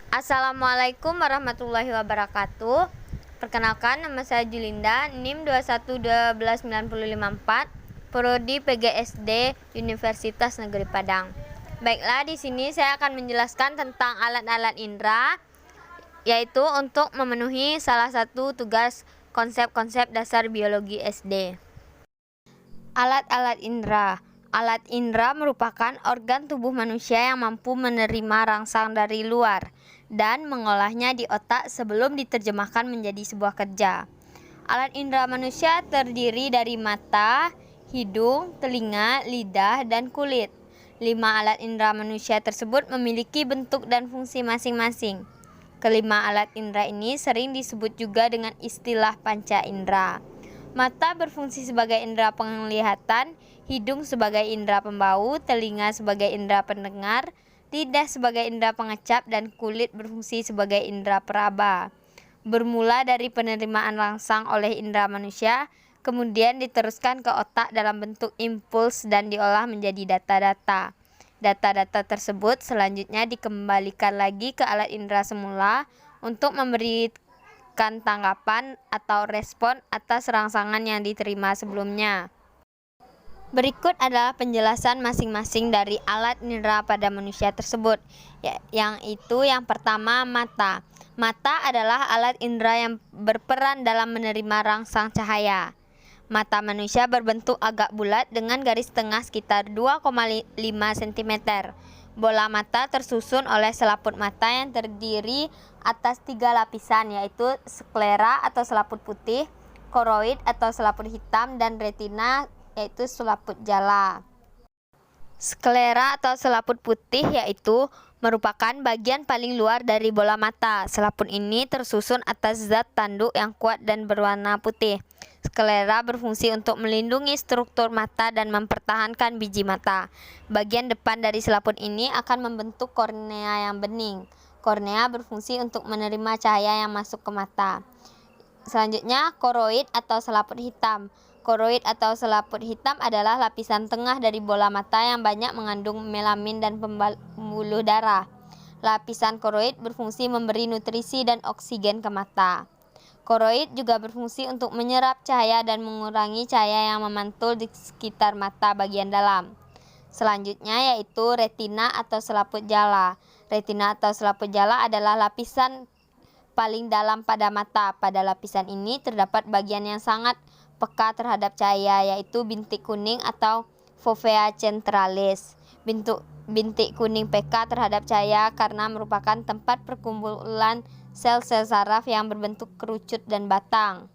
Assalamualaikum warahmatullahi wabarakatuh. Perkenalkan, nama saya Julinda, NIM 2112954, Prodi PGSD Universitas Negeri Padang. Baiklah, di sini saya akan menjelaskan tentang alat-alat indera, yaitu untuk memenuhi salah satu tugas konsep-konsep dasar biologi SD. Alat-alat indera. Alat indera merupakan organ tubuh manusia yang mampu menerima rangsang dari luar dan mengolahnya di otak sebelum diterjemahkan menjadi sebuah kerja. Alat indera manusia terdiri dari mata, hidung, telinga, lidah, dan kulit. 5 alat indera manusia tersebut memiliki bentuk dan fungsi masing-masing. Kelima alat indera ini sering disebut juga dengan istilah panca indera. Mata berfungsi sebagai indera penglihatan, hidung sebagai indera pembau, telinga sebagai indera pendengar, lidah sebagai indera pengecap, dan kulit berfungsi sebagai indera peraba. Bermula dari penerimaan rangsang oleh indera manusia, kemudian diteruskan ke otak dalam bentuk impuls dan diolah menjadi data-data. Data-data tersebut selanjutnya dikembalikan lagi ke alat indera semula untuk memberikan tanggapan atau respon atas rangsangan yang diterima sebelumnya. Berikut adalah penjelasan masing-masing dari alat indera pada manusia tersebut. Yang pertama, mata. Mata adalah alat indera yang berperan dalam menerima rangsang cahaya. Mata manusia berbentuk agak bulat dengan garis tengah sekitar 2,5 cm. Bola mata tersusun oleh selaput mata yang terdiri atas 3 lapisan, yaitu sklera atau selaput putih, koroid atau selaput hitam, dan retina yaitu selaput jala. Sklera atau selaput putih yaitu merupakan bagian paling luar dari bola mata. Selaput ini tersusun atas zat tanduk yang kuat dan berwarna putih. Sklera berfungsi untuk melindungi struktur mata dan mempertahankan biji mata. Bagian depan dari selaput ini akan membentuk kornea yang bening. Kornea berfungsi untuk menerima cahaya yang masuk ke mata. Selanjutnya, koroid atau selaput hitam. Koroid atau selaput hitam adalah lapisan tengah dari bola mata yang banyak mengandung melamin dan pembuluh darah. Lapisan koroid berfungsi memberi nutrisi dan oksigen ke mata. Koroid juga berfungsi untuk menyerap cahaya dan mengurangi cahaya yang memantul di sekitar mata bagian dalam. Selanjutnya yaitu retina atau selaput jala. Retina atau selaput jala adalah lapisan paling dalam pada mata. Pada lapisan ini terdapat bagian yang sangat peka terhadap cahaya, yaitu bintik kuning atau fovea centralis. Bintik kuning peka terhadap cahaya karena merupakan tempat perkumpulan sel-sel saraf yang berbentuk kerucut dan batang.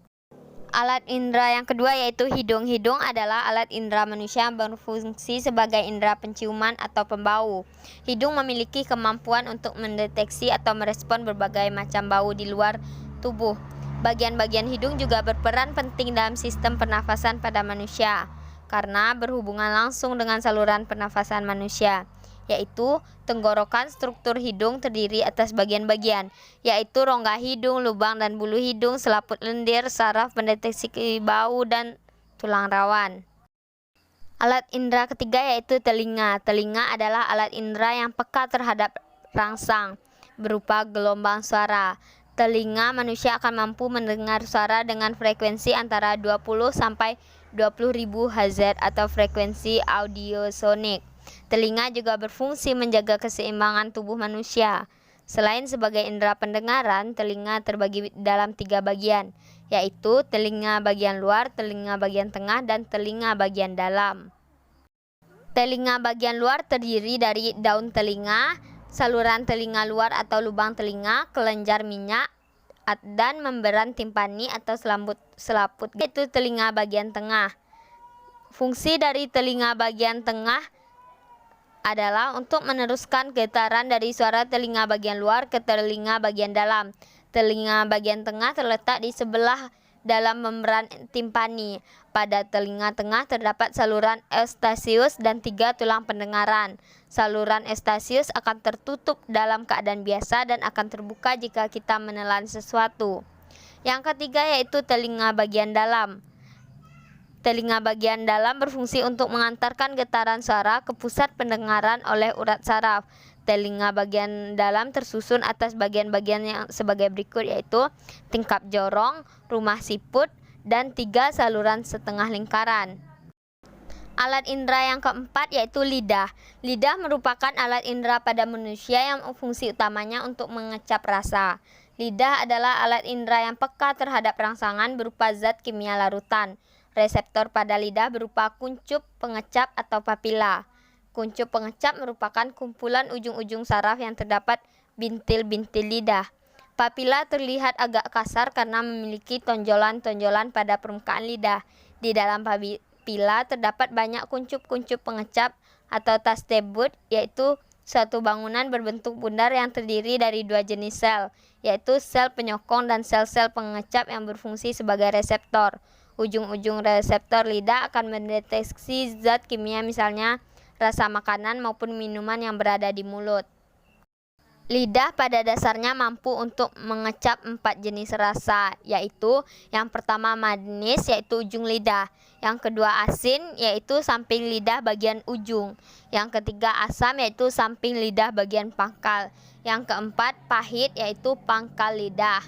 Alat indera yang kedua yaitu hidung. Hidung adalah alat indera manusia yang berfungsi sebagai indera penciuman atau pembau. Hidung memiliki kemampuan untuk mendeteksi atau merespon berbagai macam bau di luar tubuh. Bagian-bagian hidung juga berperan penting dalam sistem pernafasan pada manusia karena berhubungan langsung dengan saluran pernafasan manusia, yaitu tenggorokan. Struktur hidung terdiri atas bagian-bagian, yaitu rongga hidung, lubang dan bulu hidung, selaput lendir, saraf pendeteksi bau, dan tulang rawan. Alat indera ketiga yaitu telinga. Telinga adalah alat indera yang peka terhadap rangsang berupa gelombang suara. Telinga manusia akan mampu mendengar suara dengan frekuensi antara 20 sampai 20.000 Hz atau frekuensi audiosonik. Telinga juga berfungsi menjaga keseimbangan tubuh manusia. Selain sebagai indera pendengaran, telinga terbagi dalam 3 bagian, yaitu telinga bagian luar, telinga bagian tengah, dan telinga bagian dalam. Telinga bagian luar terdiri dari daun telinga, saluran telinga luar atau lubang telinga, kelenjar minyak, dan membran timpani atau selaput yaitu telinga bagian tengah. Fungsi dari telinga bagian tengah adalah untuk meneruskan getaran dari suara telinga bagian luar ke telinga bagian dalam. Telinga bagian tengah terletak di sebelah dalam membran timpani. Pada telinga tengah terdapat saluran eustasius dan 3 tulang pendengaran. Saluran eustasius akan tertutup dalam keadaan biasa dan akan terbuka jika kita menelan sesuatu. Yang ketiga yaitu telinga bagian dalam. Telinga bagian dalam berfungsi untuk mengantarkan getaran suara ke pusat pendengaran oleh urat saraf. telinga bagian dalam tersusun atas bagian-bagian yang sebagai berikut, yaitu tingkap jorong, rumah siput, dan 3 saluran setengah lingkaran. Alat indera yang keempat yaitu lidah. Lidah merupakan alat indera pada manusia yang fungsi utamanya untuk mengecap rasa. Lidah adalah alat indera yang peka terhadap rangsangan berupa zat kimia larutan. Reseptor pada lidah berupa kuncup pengecap atau papila. Kuncup pengecap merupakan kumpulan ujung-ujung saraf yang terdapat bintil-bintil lidah. Papila terlihat agak kasar karena memiliki tonjolan-tonjolan pada permukaan lidah. Di dalam papila terdapat banyak kuncup-kuncup pengecap atau tastebut, yaitu suatu bangunan berbentuk bundar yang terdiri dari 2 jenis sel, yaitu sel penyokong dan sel-sel pengecap yang berfungsi sebagai reseptor. Ujung-ujung reseptor lidah akan mendeteksi zat kimia, misalnya rasa makanan maupun minuman yang berada di mulut. Lidah pada dasarnya mampu untuk mengecap 4 jenis rasa, yaitu yang pertama manis, yaitu ujung lidah. Yang kedua asin, yaitu samping lidah bagian ujung. Yang ketiga asam, yaitu samping lidah bagian pangkal. Yang keempat pahit, yaitu pangkal lidah.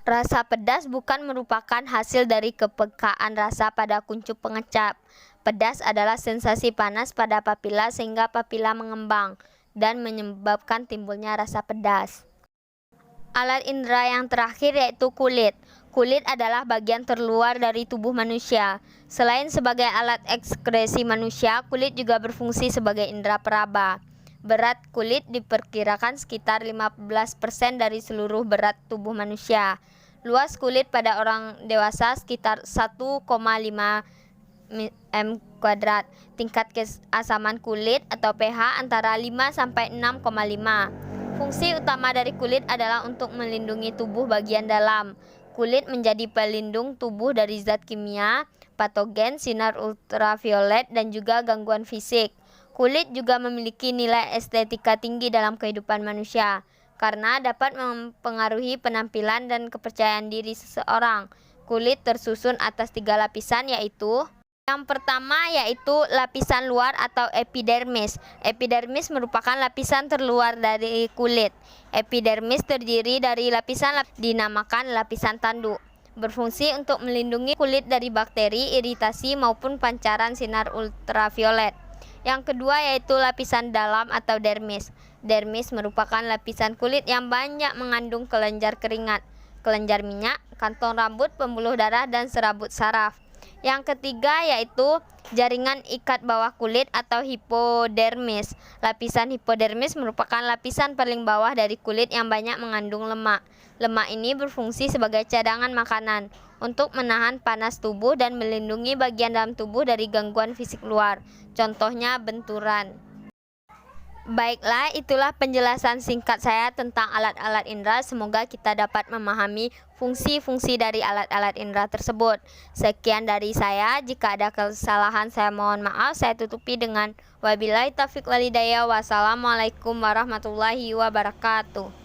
Rasa pedas bukan merupakan hasil dari kepekaan rasa pada kuncup pengecap. Pedas adalah sensasi panas pada papila sehingga papila mengembang dan menyebabkan timbulnya rasa pedas. Alat indera yang terakhir yaitu kulit. Kulit adalah bagian terluar dari tubuh manusia. Selain sebagai alat ekskresi manusia, kulit juga berfungsi sebagai indera peraba. Berat kulit diperkirakan sekitar 15% dari seluruh berat tubuh manusia. Luas kulit pada orang dewasa sekitar 1,5 m². Tingkat keasaman kulit atau pH antara 5 sampai 6,5. Fungsi utama dari kulit adalah untuk melindungi tubuh bagian dalam. Kulit menjadi pelindung tubuh dari zat kimia, patogen, sinar ultraviolet, dan juga gangguan fisik. Kulit juga memiliki nilai estetika tinggi dalam kehidupan manusia karena dapat mempengaruhi penampilan dan kepercayaan diri seseorang. Kulit tersusun atas 3 lapisan, yaitu yang pertama yaitu lapisan luar atau epidermis. Epidermis merupakan lapisan terluar dari kulit. Epidermis terdiri dari lapisan dinamakan lapisan tanduk. Berfungsi untuk melindungi kulit dari bakteri, iritasi maupun pancaran sinar ultraviolet. Yang kedua yaitu lapisan dalam atau dermis. Dermis merupakan lapisan kulit yang banyak mengandung kelenjar keringat, kelenjar minyak, kantong rambut, pembuluh darah, dan serabut saraf. Yang ketiga yaitu jaringan ikat bawah kulit atau hipodermis. Lapisan hipodermis merupakan lapisan paling bawah dari kulit yang banyak mengandung lemak. Lemak ini berfungsi sebagai cadangan makanan untuk menahan panas tubuh dan melindungi bagian dalam tubuh dari gangguan fisik luar, contohnya benturan. Baiklah, itulah penjelasan singkat saya tentang alat-alat indera. Semoga kita dapat memahami fungsi-fungsi dari alat-alat indera tersebut. Sekian dari saya. Jika ada kesalahan, saya mohon maaf. Saya tutupi dengan wabillahi taufiq walhidayah. Wassalamualaikum warahmatullahi wabarakatuh.